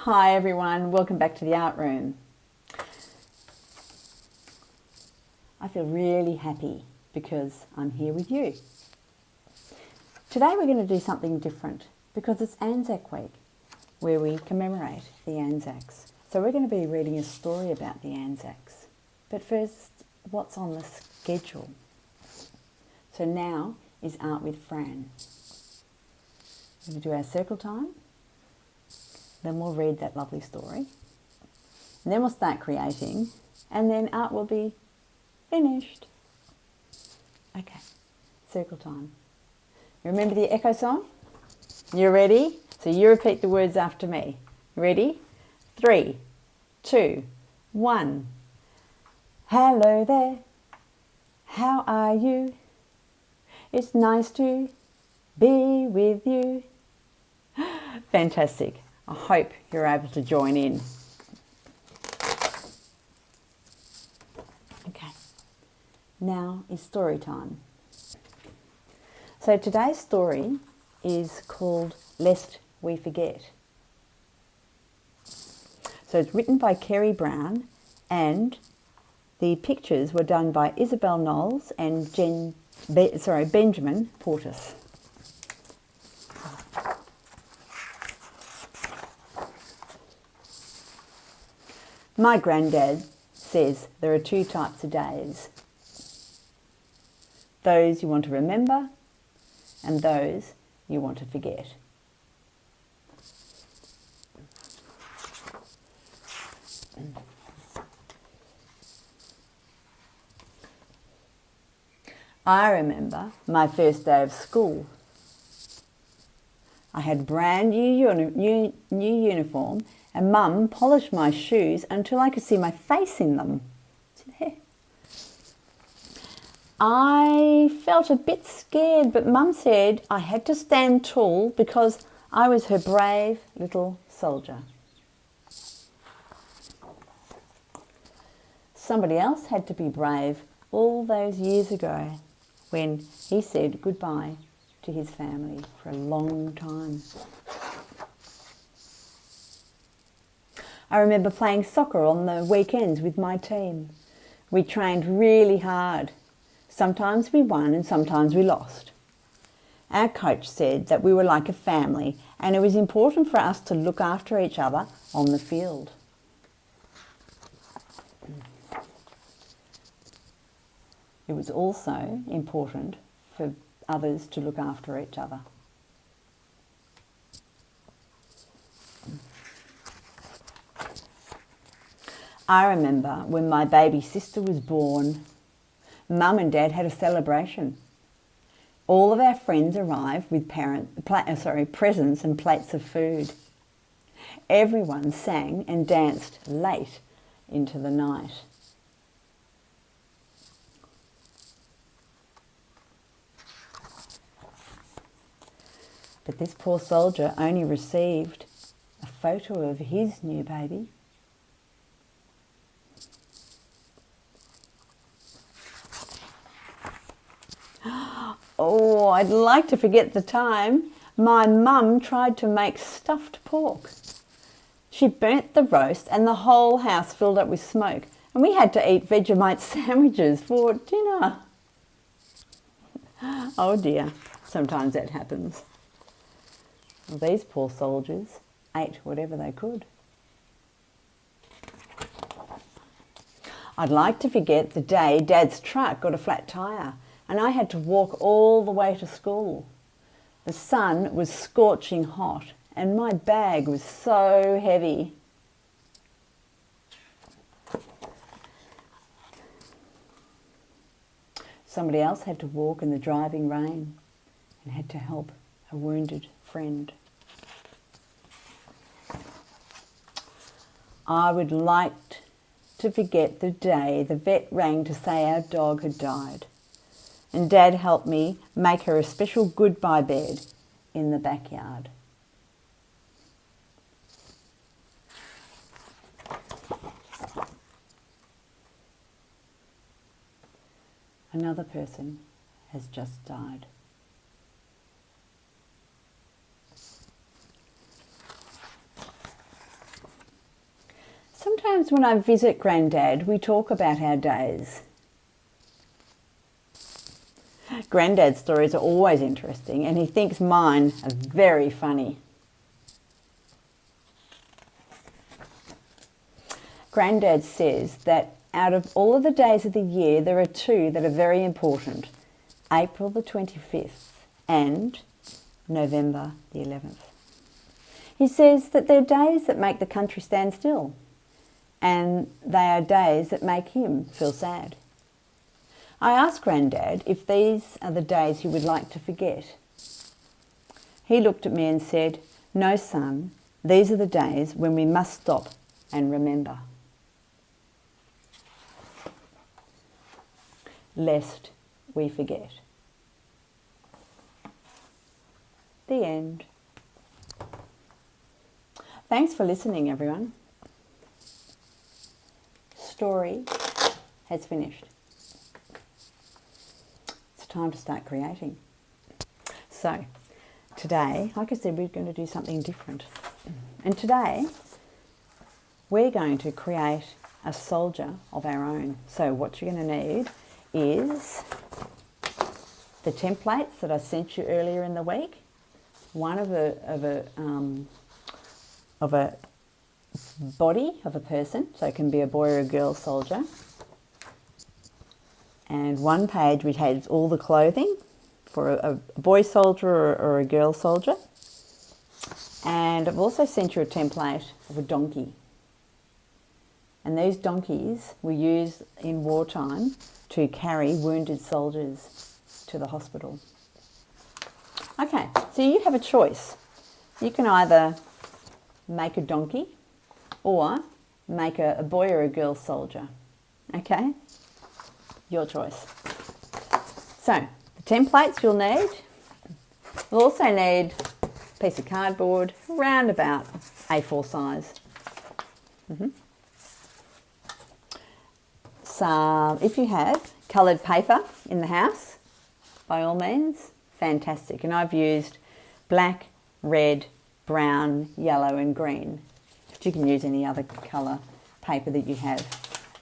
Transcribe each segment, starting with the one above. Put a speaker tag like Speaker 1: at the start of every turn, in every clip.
Speaker 1: Hi everyone, welcome back to the art room. I feel really happy because I'm here with you. Today we're going to do something different because it's ANZAC week where we commemorate the ANZACs. So we're going to be reading a story about the ANZACs. But first, what's on the schedule? So now is Art with Fran. We're going to do our circle time. Then we'll read that lovely story. And then we'll start creating. And then art will be finished. Okay, circle time. Remember the echo song? You ready? So you repeat the words after me. Ready? 3, 2, 1. Hello there. How are you? It's nice to be with you. Fantastic. I hope you're able to join in. Okay, now is story time. So today's story is called Lest We Forget. So it's written by Kerry Brown and the pictures were done by Isabel Knowles and Benjamin Portis. My granddad says there are 2 types of days. Those you want to remember and those you want to forget. I remember my first day of school. I had brand new uniform and Mum polished my shoes until I could see my face in them. I felt a bit scared, but Mum said I had to stand tall because I was her brave little soldier. Somebody else had to be brave all those years ago when he said goodbye to his family for a long time. I remember playing soccer on the weekends with my team. We trained really hard. Sometimes we won and sometimes we lost. Our coach said that we were like a family and it was important for us to look after each other on the field. It was also important for others to look after each other. I remember when my baby sister was born, Mum and Dad had a celebration. All of our friends arrived with presents and plates of food. Everyone sang and danced late into the night. But this poor soldier only received a photo of his new baby. Oh, I'd like to forget the time my mum tried to make stuffed pork. She burnt the roast and the whole house filled up with smoke, and we had to eat Vegemite sandwiches for dinner. Oh dear, sometimes that happens. Well, these poor soldiers ate whatever they could. I'd like to forget the day Dad's truck got a flat tyre and I had to walk all the way to school. The sun was scorching hot and my bag was so heavy. Somebody else had to walk in the driving rain and had to help a wounded friend. I would like to forget the day the vet rang to say our dog had died. And Dad helped me make her a special goodbye bed in the backyard. Another person has just died. Sometimes when I visit Grandad, we talk about our days. Grandad's stories are always interesting, and he thinks mine are very funny. Grandad says that out of all of the days of the year, there are two that are very important: April the 25th and November the 11th. He says that they're days that make the country stand still, and they are days that make him feel sad. I asked Grandad if these are the days he would like to forget. He looked at me and said, "No, son, these are the days when we must stop and remember, lest we forget." The end. Thanks for listening, everyone. Story has finished. It's time to start creating. So, today, like I said, we're going to do something different. And today, we're going to create a soldier of our own. So what you're going to need is the templates that I sent you earlier in the week. One of a body of a person, so it can be a boy or a girl soldier, and one page which has all the clothing for a boy soldier or a girl soldier. And I've also sent you a template of a donkey, and these donkeys were used in wartime to carry wounded soldiers to the hospital. Okay, so you have a choice. You can either make a donkey or make a boy or a girl soldier. Okay? Your choice. So, the templates you'll need. We'll also need a piece of cardboard, around about A4 size. So, if you have coloured paper in the house, by all means, fantastic. And I've used black, red, brown, yellow and green. But you can use any other colour paper that you have.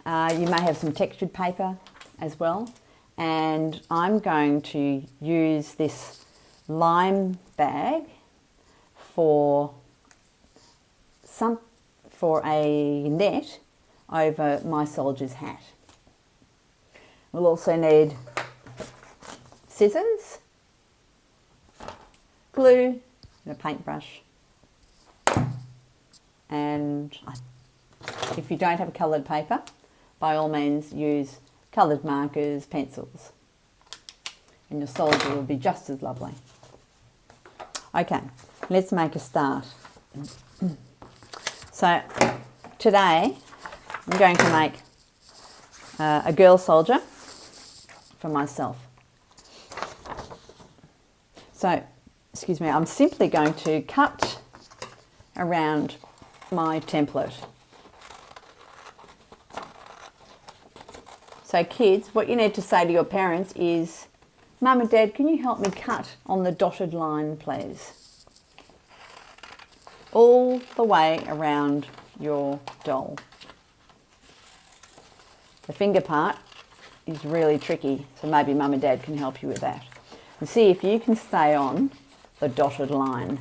Speaker 1: You may have some textured paper as well. And I'm going to use this lime bag for a net over my soldier's hat. We'll also need scissors, glue and a paintbrush. And if you don't have a coloured paper, by all means use coloured markers, pencils, and your soldier will be just as lovely. Okay, let's make a start. So today I'm going to make a girl soldier for myself. So, excuse me, I'm simply going to cut around my template. So kids, what you need to say to your parents is, "Mum and Dad, can you help me cut on the dotted line, please?" All the way around your doll. The finger part is really tricky, so maybe Mum and Dad can help you with that. And see if you can stay on the dotted line.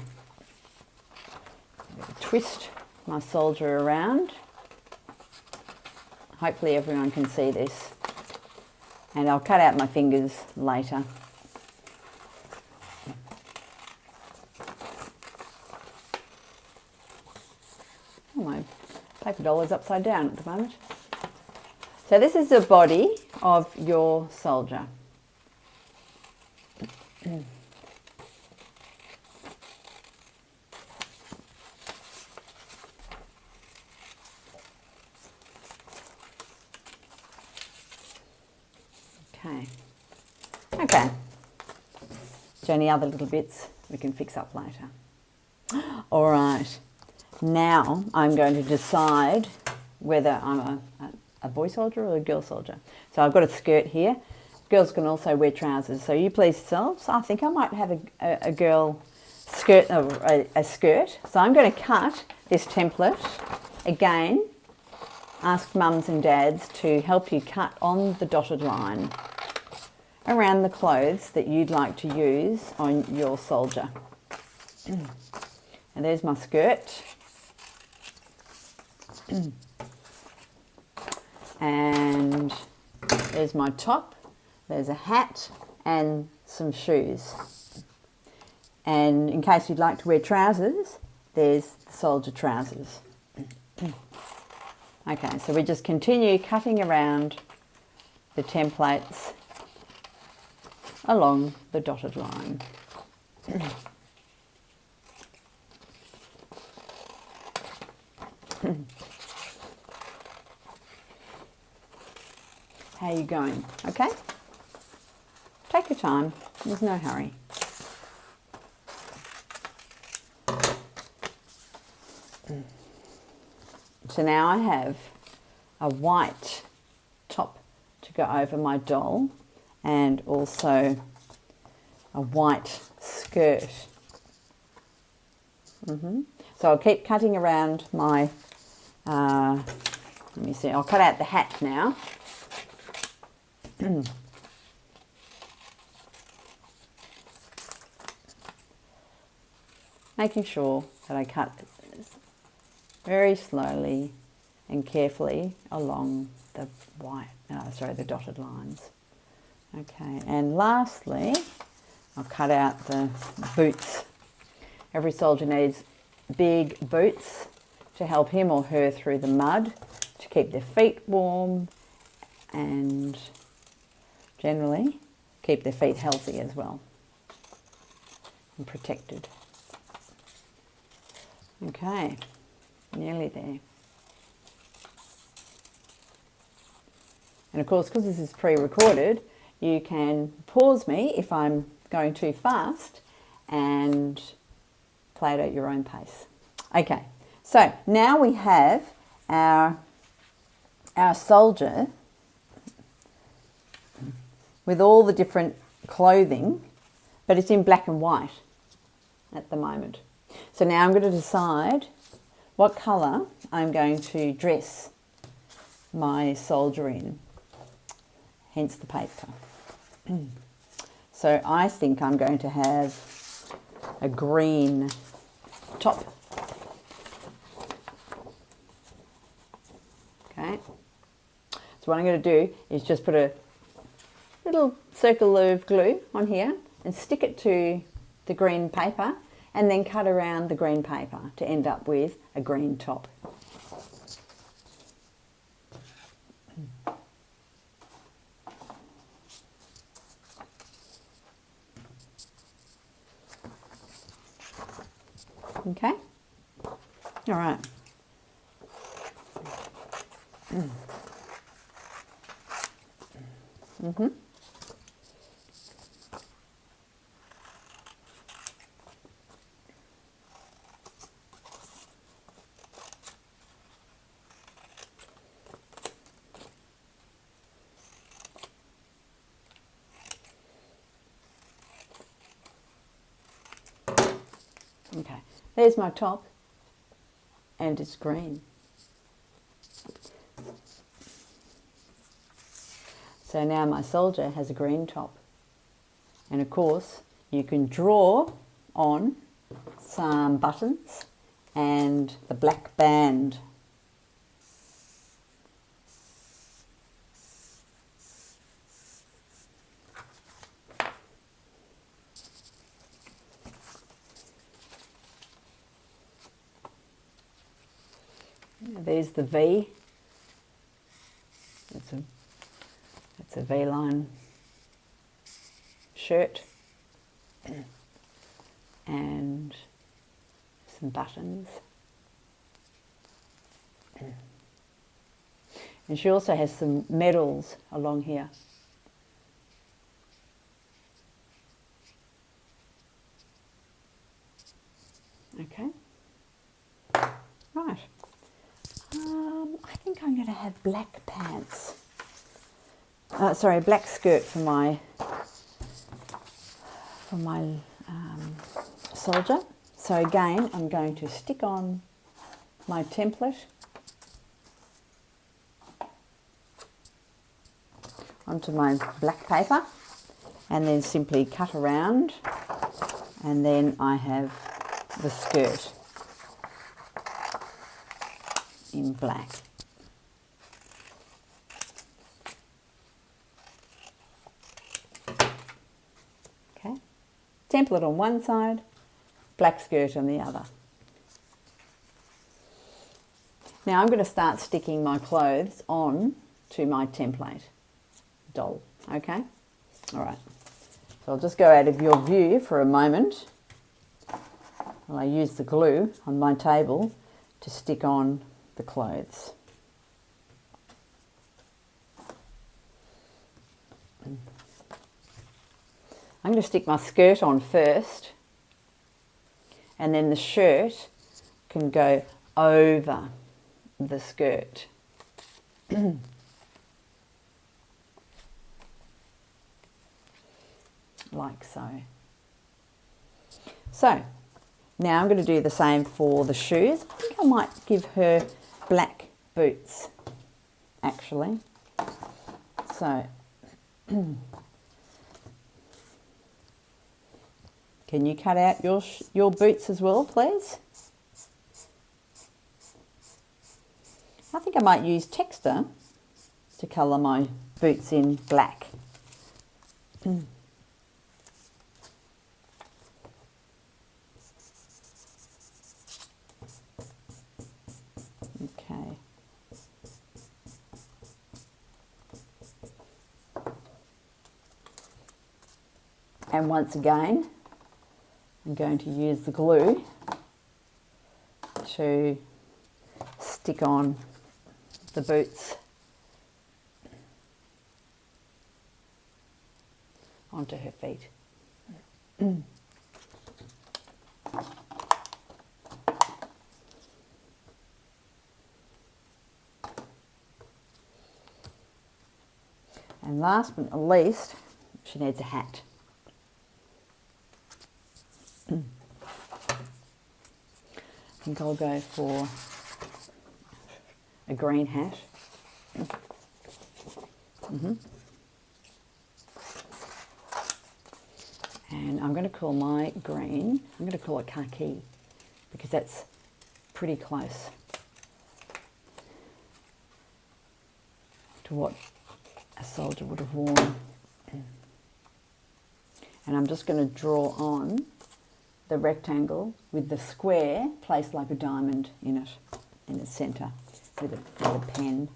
Speaker 1: Twist my soldier around. Hopefully everyone can see this. And I'll cut out my fingers later. Oh, my paper doll is upside down at the moment. So this is the body of your soldier. Okay. So any other little bits we can fix up later. All right. Now I'm going to decide whether I'm a boy soldier or a girl soldier. So I've got a skirt here. Girls can also wear trousers. So you please yourselves. I think I might have a girl skirt, a skirt. So I'm going to cut this template again ask mums and dads to help you cut on the dotted line around the clothes that you'd like to use on your soldier. And there's my skirt. And there's my top. There's a hat and some shoes. And in case you'd like to wear trousers, there's the soldier trousers. Okay, so we just continue cutting around the templates along the dotted line. How are you going? Okay? Take your time. There's no hurry. So now I have a white top to go over my doll and also a white skirt. So I'll keep cutting around my, let me see, I'll cut out the hat now. Making sure that I cut very slowly and carefully along the the dotted lines. Okay, and lastly, I'll cut out the boots. Every soldier needs big boots to help him or her through the mud, to keep their feet warm and generally keep their feet healthy as well and protected. Okay, nearly there. And of course, because this is pre-recorded, you can pause me if I'm going too fast and play it at your own pace. Okay, so now we have our soldier with all the different clothing, but it's in black and white at the moment. So now I'm going to decide what colour I'm going to dress my soldier in, hence the paper. So I think I'm going to have a green top. Okay. So what I'm going to do is just put a little circle of glue on here and stick it to the green paper and then cut around the green paper to end up with a green top. Okay? All right. Okay, there's my top and it's green. So now my soldier has a green top. And of course, you can draw on some buttons and the black band. There's the V. It's a V-line shirt and some buttons. And she also has some medals along here. Okay. Right. I think I'm going to have black pants. Black skirt for my soldier. So again, I'm going to stick on my template onto my black paper and then simply cut around, and then I have the skirt in black. Okay, template on one side, black skirt on the other. Now I'm going to start sticking my clothes on to my template doll, okay? All right, so I'll just go out of your view for a moment while I use the glue on my table to stick on the clothes. I'm going to stick my skirt on first, and then the shirt can go over the skirt. Like so. So now I'm going to do the same for the shoes. I think I might give her black boots actually. So can you cut out your boots as well, please? I think I might use texture to colour my boots in black. Okay. And once again, I'm going to use the glue to stick on the boots onto her feet. And last but not least, she needs a hat. I think I'll go for a green hat. And I'm going to call my green, I'm going to call it khaki, because that's pretty close to what a soldier would have worn. And I'm just going to draw on the rectangle with the square placed like a diamond in it, in the centre, with a pen.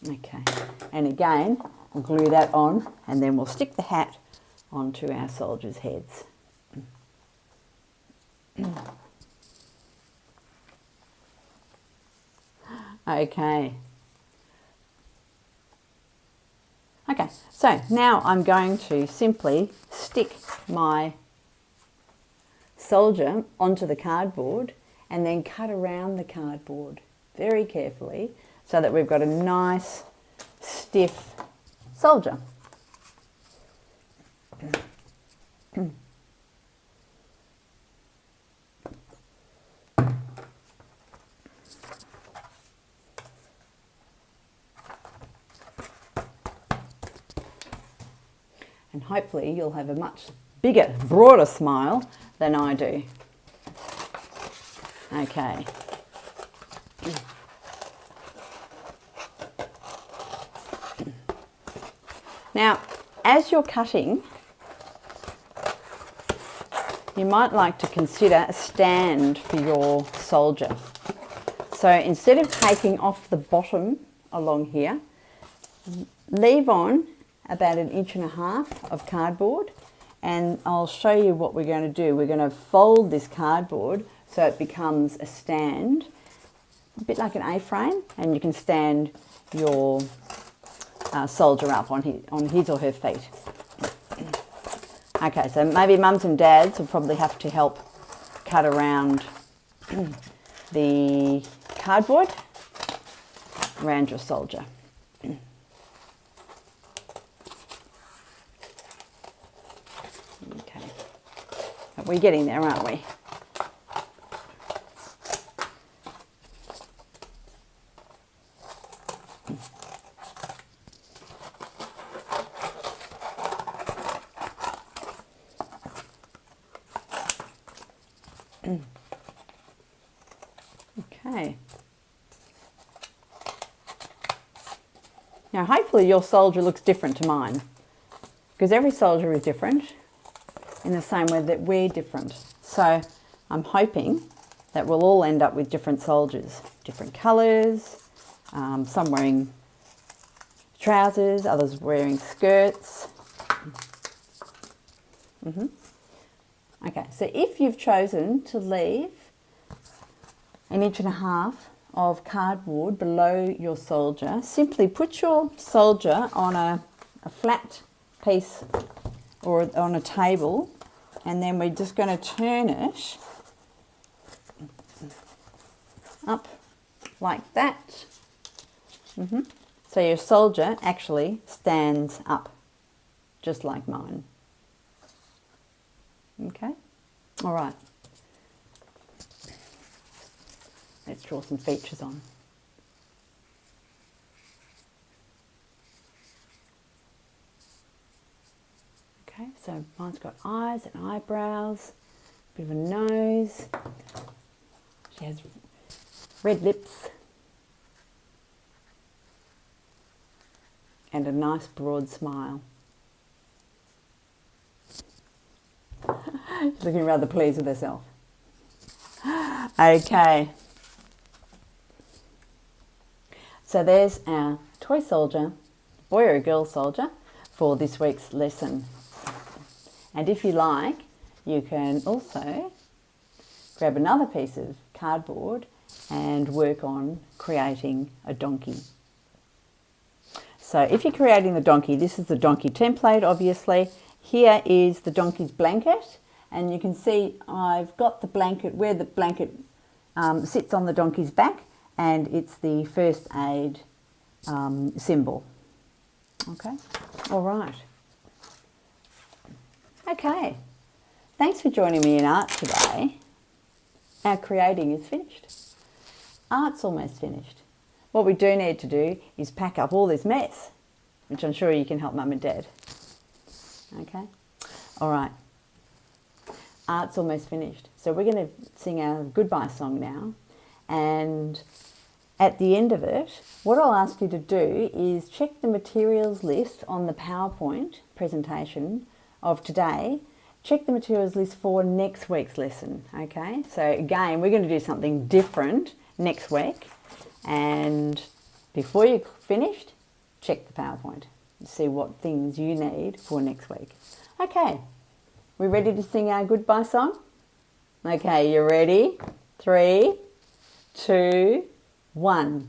Speaker 1: Okay, and again, we'll glue that on, and then we'll stick the hat onto our soldiers' heads. Okay. Okay, so now I'm going to simply stick my soldier onto the cardboard and then cut around the cardboard very carefully so that we've got a nice stiff soldier. And hopefully you'll have a much bigger, broader smile than I do. Okay. Now, as you're cutting, you might like to consider a stand for your soldier. So instead of taking off the bottom along here, leave on about 1.5 inches of cardboard, and I'll show you what we're going to do. We're going to fold this cardboard so it becomes a stand, a bit like an A-frame, and you can stand your soldier up on his or her feet. Okay, so maybe mums and dads will probably have to help cut around the cardboard around your soldier. We're getting there, aren't we? Okay. Now hopefully your soldier looks different to mine, because every soldier is different in the same way that we're different. So I'm hoping that we'll all end up with different soldiers, different colours, some wearing trousers, others wearing skirts. Okay, so if you've chosen to leave 1.5 inches of cardboard below your soldier, simply put your soldier on a flat piece or on a table, and then we're just going to turn it up like that. So your soldier actually stands up, just like mine. Okay, all right. Let's draw some features on. Okay, so mine's got eyes and eyebrows, a bit of a nose. She has red lips and a nice broad smile. She's looking rather pleased with herself. Okay. So there's our toy soldier, boy or a girl soldier, for this week's lesson. And if you like, you can also grab another piece of cardboard and work on creating a donkey. So if you're creating the donkey, this is the donkey template, obviously. Here is the donkey's blanket, and you can see I've got the blanket where the blanket sits on the donkey's back, and it's the first aid symbol. Okay, all right. Okay, thanks for joining me in art today. Our creating is finished. Art's almost finished. What we do need to do is pack up all this mess, which I'm sure you can help Mum and Dad. Okay, all right. Art's almost finished. So we're going to sing our goodbye song now, and at the end of it, what I'll ask you to do is check the materials list on the PowerPoint presentation of today. Check the materials list for next week's lesson, okay? So again, we're going to do something different next week, and before you're finished, check the PowerPoint and see what things you need for next week. Okay, we ready to sing our goodbye song? Okay, you ready? 3, 2, 1.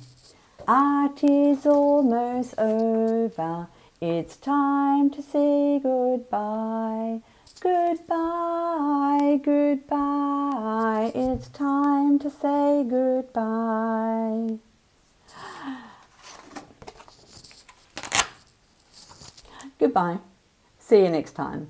Speaker 1: Art is almost over. It's time to say goodbye. Goodbye, goodbye. It's time to say goodbye. Goodbye. See you next time.